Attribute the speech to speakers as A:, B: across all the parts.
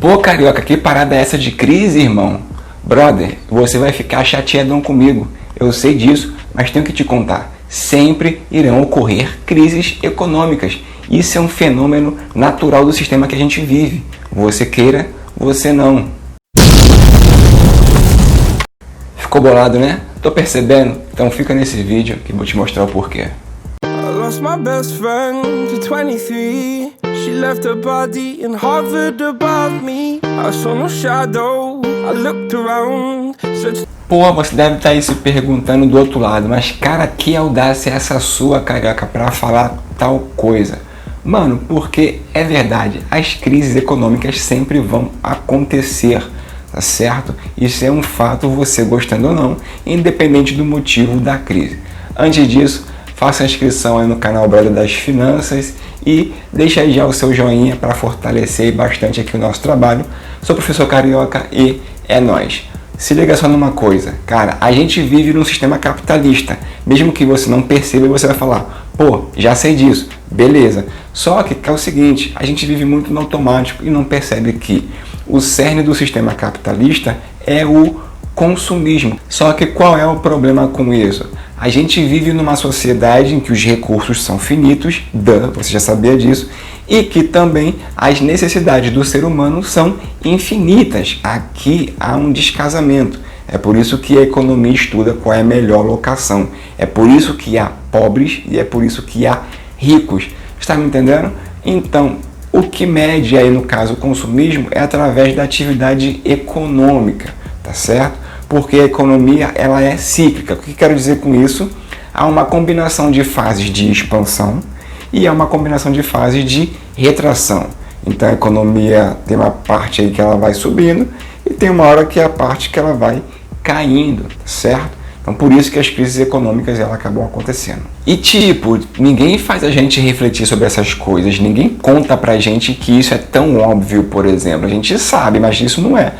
A: Pô, Carioca, que parada é essa de crise, irmão? Brother, você vai ficar chateadão comigo. Eu sei disso, mas tenho que te contar. Sempre irão ocorrer crises econômicas. Isso é um fenômeno natural do sistema que a gente vive. Você queira, você não. Ficou bolado, né? Tô percebendo? Então fica nesse vídeo que eu vou te mostrar o porquê.
B: I lost my best friend to 23. She left her body and hovered above me. I saw no shadow. I looked around.
A: Pô, você deve estar aí se perguntando do outro lado, mas cara, que audácia é essa sua, Carioca, pra falar tal coisa? Mano, porque é verdade, as crises econômicas sempre vão acontecer, tá certo? Isso é um fato, você gostando ou não, independente do motivo da crise. Antes disso, faça a inscrição aí no canal Brother das Finanças e deixa aí já o seu joinha para fortalecer bastante aqui o nosso trabalho. Sou o professor Carioca e é nóis. Se liga só numa coisa, cara, a gente vive num sistema capitalista. Mesmo que você não perceba, você vai falar, pô, já sei disso, beleza. Só que é o seguinte, a gente vive muito no automático e não percebe que o cerne do sistema capitalista é o consumismo. Só que qual é o problema com isso? A gente vive numa sociedade em que os recursos são finitos, você já sabia disso, e que também as necessidades do ser humano são infinitas. Aqui há um descasamento. É por isso que a economia estuda qual é a melhor locação. É por isso que há pobres e é por isso que há ricos. Está me entendendo? Então, o que mede aí no caso o consumismo é através da atividade econômica, tá certo? Porque a economia ela é cíclica. O que quero dizer com isso? Há uma combinação de fases de expansão e há uma combinação de fases de retração. Então a economia tem uma parte aí que ela vai subindo e tem uma hora que é a parte que ela vai caindo, certo? Então por isso que as crises econômicas elas acabam acontecendo. E tipo, ninguém faz a gente refletir sobre essas coisas, ninguém conta pra gente que isso é tão óbvio, por exemplo. A gente sabe, mas isso não é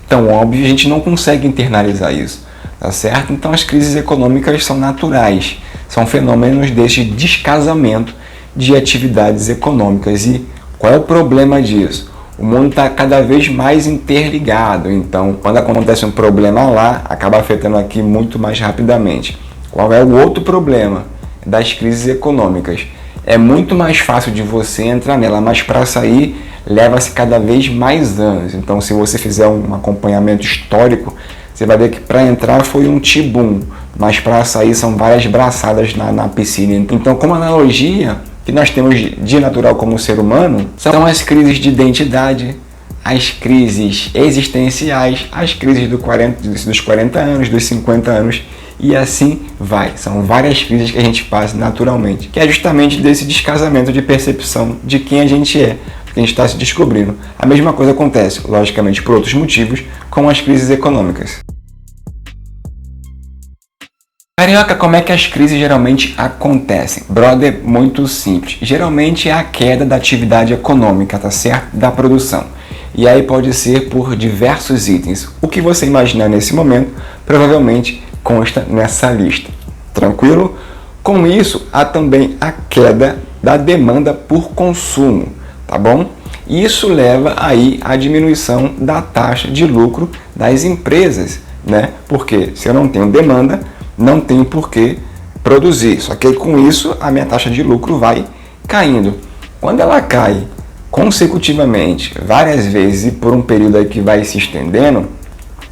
A: tão óbvio, a gente não consegue internalizar isso, tá certo? Então as crises econômicas são naturais, são fenômenos desse descasamento de atividades econômicas. E qual é o problema disso? O mundo está cada vez mais interligado, então quando acontece um problema lá, acaba afetando aqui muito mais rapidamente. Qual é o outro problema das crises econômicas? É muito mais fácil de você entrar nela, mas para sair leva-se cada vez mais anos. Então, se você fizer um acompanhamento histórico, você vai ver que para entrar foi um tibum, mas para sair são várias braçadas na piscina. Então, como analogia que nós temos de natural como ser humano, são as crises de identidade, as crises existenciais, as crises dos 40 anos, dos 50 anos, e assim vai. São várias crises que a gente passa naturalmente, que é justamente desse descasamento de percepção de quem a gente é, porque a gente está se descobrindo. A mesma coisa acontece, logicamente por outros motivos, com as crises econômicas. Carioca, como é que as crises geralmente acontecem? Brother, muito simples. Geralmente é a queda da atividade econômica, tá certo? Da produção. E aí pode ser por diversos itens. O que você imaginar nesse momento, provavelmente consta nessa lista. Tranquilo? Com isso, há também a queda da demanda por consumo, tá bom? Isso leva aí à diminuição da taxa de lucro das empresas, né? Porque se eu não tenho demanda, não tenho por que produzir. Só que com isso, a minha taxa de lucro vai caindo. Quando ela cai consecutivamente, várias vezes e por um período aí que vai se estendendo,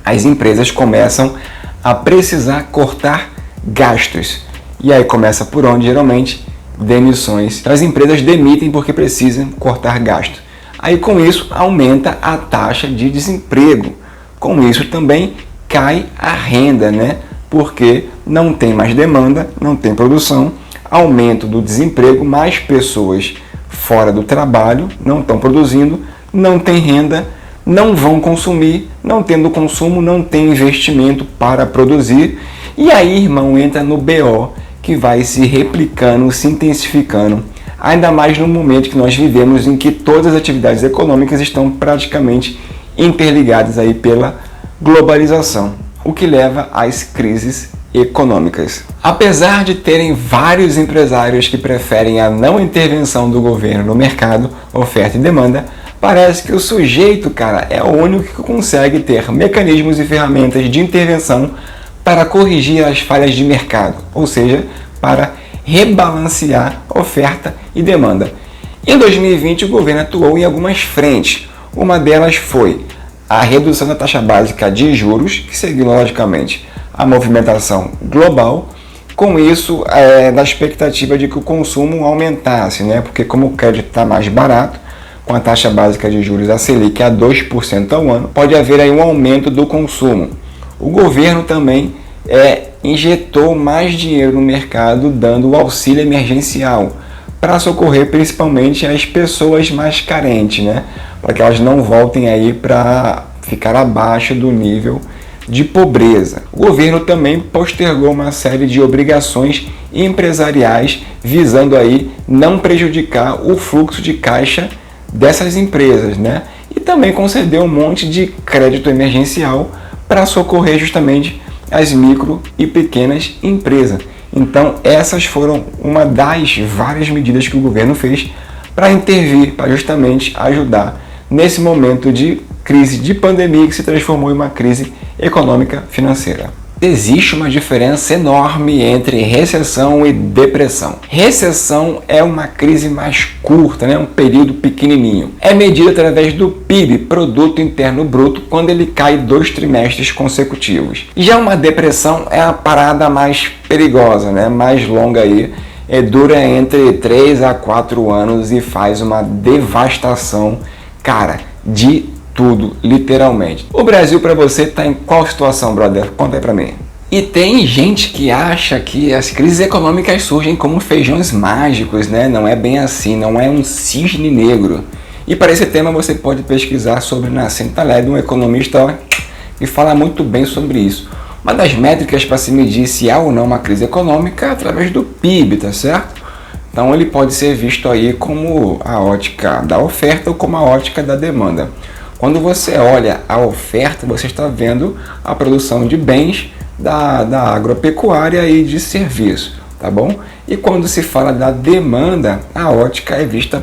A: as empresas começam a precisar cortar gastos. E aí começa por onde? Geralmente, demissões. Então, as empresas demitem porque precisam cortar gastos. Aí com isso aumenta a taxa de desemprego. Com isso também cai a renda, né? Porque não tem mais demanda, não tem produção, aumento do desemprego, mais pessoas fora do trabalho, não estão produzindo, não tem renda, não vão consumir, não tendo consumo, não tem investimento para produzir. E aí, irmão, entra no BO que vai se replicando, se intensificando, ainda mais no momento que nós vivemos em que todas as atividades econômicas estão praticamente interligadas aí pela globalização, o que leva às crises econômicas. Apesar de terem vários empresários que preferem a não intervenção do governo no mercado, oferta e demanda, Parece que o sujeito, cara, é o único que consegue ter mecanismos e ferramentas de intervenção para corrigir as falhas de mercado, ou seja, para rebalancear oferta e demanda. Em 2020, o governo atuou em algumas frentes. Uma delas foi a redução da taxa básica de juros, que seguiu logicamente a movimentação global. Com isso, na expectativa de que o consumo aumentasse, né? Porque como o crédito está mais barato, com a taxa básica de juros a Selic a 2% ao ano, pode haver aí um aumento do consumo. O governo também injetou mais dinheiro no mercado, dando o auxílio emergencial para socorrer principalmente as pessoas mais carentes, né? Para que elas não voltem aí para ficar abaixo do nível de pobreza. O governo também postergou uma série de obrigações empresariais visando aí não prejudicar o fluxo de caixa dessas empresas, né? E também concedeu um monte de crédito emergencial para socorrer justamente as micro e pequenas empresas. Então essas foram uma das várias medidas que o governo fez para intervir, para justamente ajudar nesse momento de crise de pandemia que se transformou em uma crise econômica financeira. Existe uma diferença enorme entre recessão e depressão. Recessão é uma crise mais curta, né? Um período pequenininho. É medida através do PIB, Produto Interno Bruto, quando ele cai 2 trimestres consecutivos. Já uma depressão é a parada mais perigosa, né? Mais longa aí, dura entre 3 a 4 anos e faz uma devastação, cara, de tudo, literalmente. O Brasil para você tá em qual situação, brother? Conta aí pra mim. E tem gente que acha que as crises econômicas surgem como feijões mágicos, né? Não é bem assim, não é um cisne negro. E para esse tema você pode pesquisar sobre Nassim Taleb, um economista que fala muito bem sobre isso. Uma das métricas para se medir se há ou não uma crise econômica é através do PIB, tá certo? Então ele pode ser visto aí como a ótica da oferta ou como a ótica da demanda. Quando você olha a oferta, você está vendo a produção de bens da agropecuária e de serviço, tá bom? E quando se fala da demanda, a ótica é vista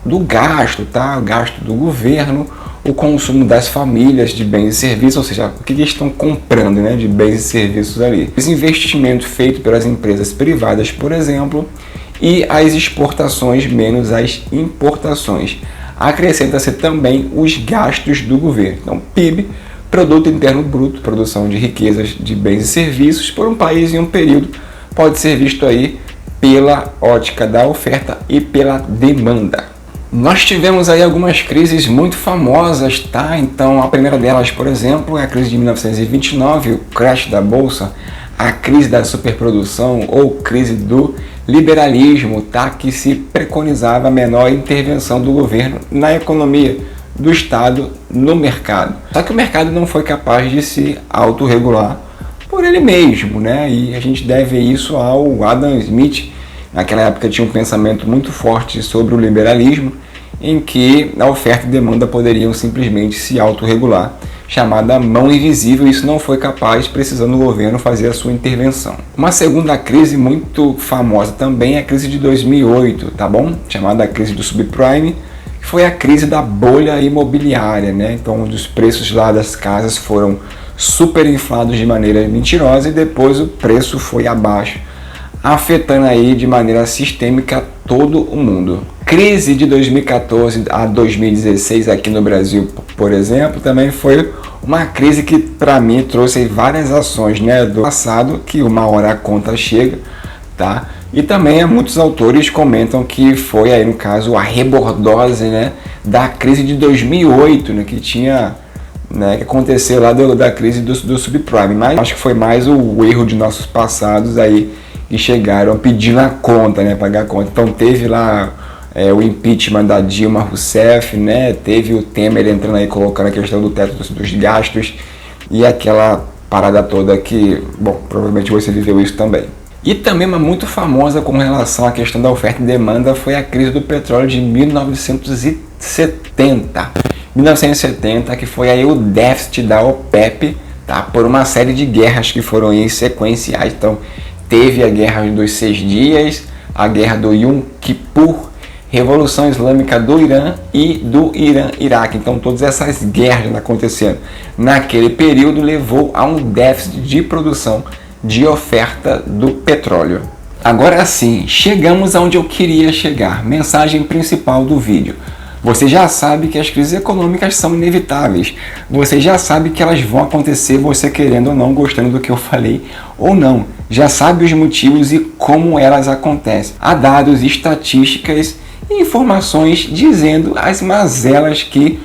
A: do gasto, tá? O gasto do governo, o consumo das famílias de bens e serviços, ou seja, o que eles estão comprando, né, de bens e serviços ali. Os investimentos feitos pelas empresas privadas, por exemplo, e as exportações menos as importações. Acrescenta-se também os gastos do governo. Então, PIB, Produto Interno Bruto, produção de riquezas de bens e serviços por um país em um período, pode ser visto aí pela ótica da oferta e pela demanda. Nós tivemos aí algumas crises muito famosas, tá? Então, a primeira delas, por exemplo, é a crise de 1929, o crash da bolsa, a crise da superprodução ou crise do liberalismo, tá? Que se preconizava a menor intervenção do governo na economia, do Estado, no mercado. Só que o mercado não foi capaz de se autorregular por ele mesmo, né? E a gente deve isso ao Adam Smith. Naquela época tinha um pensamento muito forte sobre o liberalismo, em que a oferta e demanda poderiam simplesmente se autorregular, chamada mão invisível. Isso não foi capaz, precisando o governo fazer a sua intervenção. Uma segunda crise muito famosa também é a crise de 2008, tá bom? Chamada crise do subprime, que foi a crise da bolha imobiliária, né? Então, os preços lá das casas foram super inflados de maneira mentirosa e depois o preço foi abaixo, afetando aí de maneira sistêmica todo o mundo. Crise de 2014 a 2016 aqui no Brasil, por exemplo, também foi uma crise que para mim trouxe várias ações, né, do passado, que uma hora a conta chega, tá? E também muitos autores comentam que foi aí no caso a rebordose, né, da crise de 2008, né, que tinha, né, que aconteceu lá da crise do subprime, mas acho que foi mais o erro de nossos passados aí que chegaram pedindo a conta, né, pagar a conta. Então teve lá o impeachment da Dilma Rousseff, né, teve o Temer entrando aí colocando a questão do teto dos gastos e aquela parada toda que, bom, provavelmente você viveu isso também. E também uma muito famosa com relação à questão da oferta e demanda foi a crise do petróleo de 1970. 1970, que foi aí o déficit da OPEP, tá, por uma série de guerras que foram aí sequenciais. Então teve a guerra dos 6 dias, a guerra do Yom Kippur, Revolução Islâmica do Irã e do Irã-Iraque. Então todas essas guerras acontecendo naquele período levou a um déficit de produção de oferta do petróleo. Agora sim, chegamos aonde eu queria chegar. Mensagem principal do vídeo. Você já sabe que as crises econômicas são inevitáveis. Você já sabe que elas vão acontecer, você querendo ou não, gostando do que eu falei ou não. Já sabe os motivos e como elas acontecem. Há dados, estatísticas e informações dizendo as mazelas que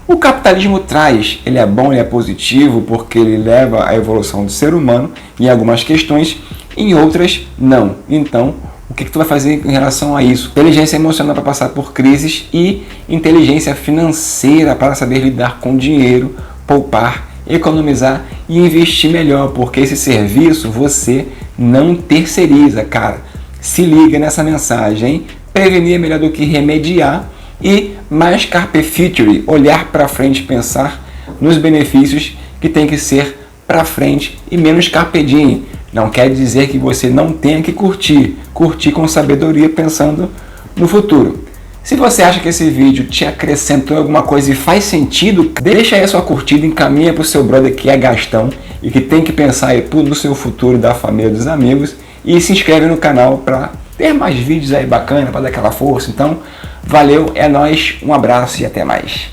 A: o capitalismo traz. Ele é bom, ele é positivo, porque ele leva à evolução do ser humano em algumas questões, em outras não. Então, o que tu vai fazer em relação a isso? Inteligência emocional para passar por crises e inteligência financeira para saber lidar com dinheiro, poupar, economizar e investir melhor, porque esse serviço você não terceiriza, cara. Se liga nessa mensagem, hein? Prevenir é melhor do que remediar e mais carpe future, olhar para frente, pensar nos benefícios que tem que ser para frente e menos carpe diem. Não quer dizer que você não tenha que curtir com sabedoria pensando no futuro. Se você acha que esse vídeo te acrescentou alguma coisa e faz sentido, deixa aí a sua curtida, encaminha para o seu brother que é gastão e que tem que pensar aí no seu futuro, da família, dos amigos, e se inscreve no canal para ter mais vídeos aí bacana, para dar aquela força. Então, valeu, é nóis, um abraço e até mais.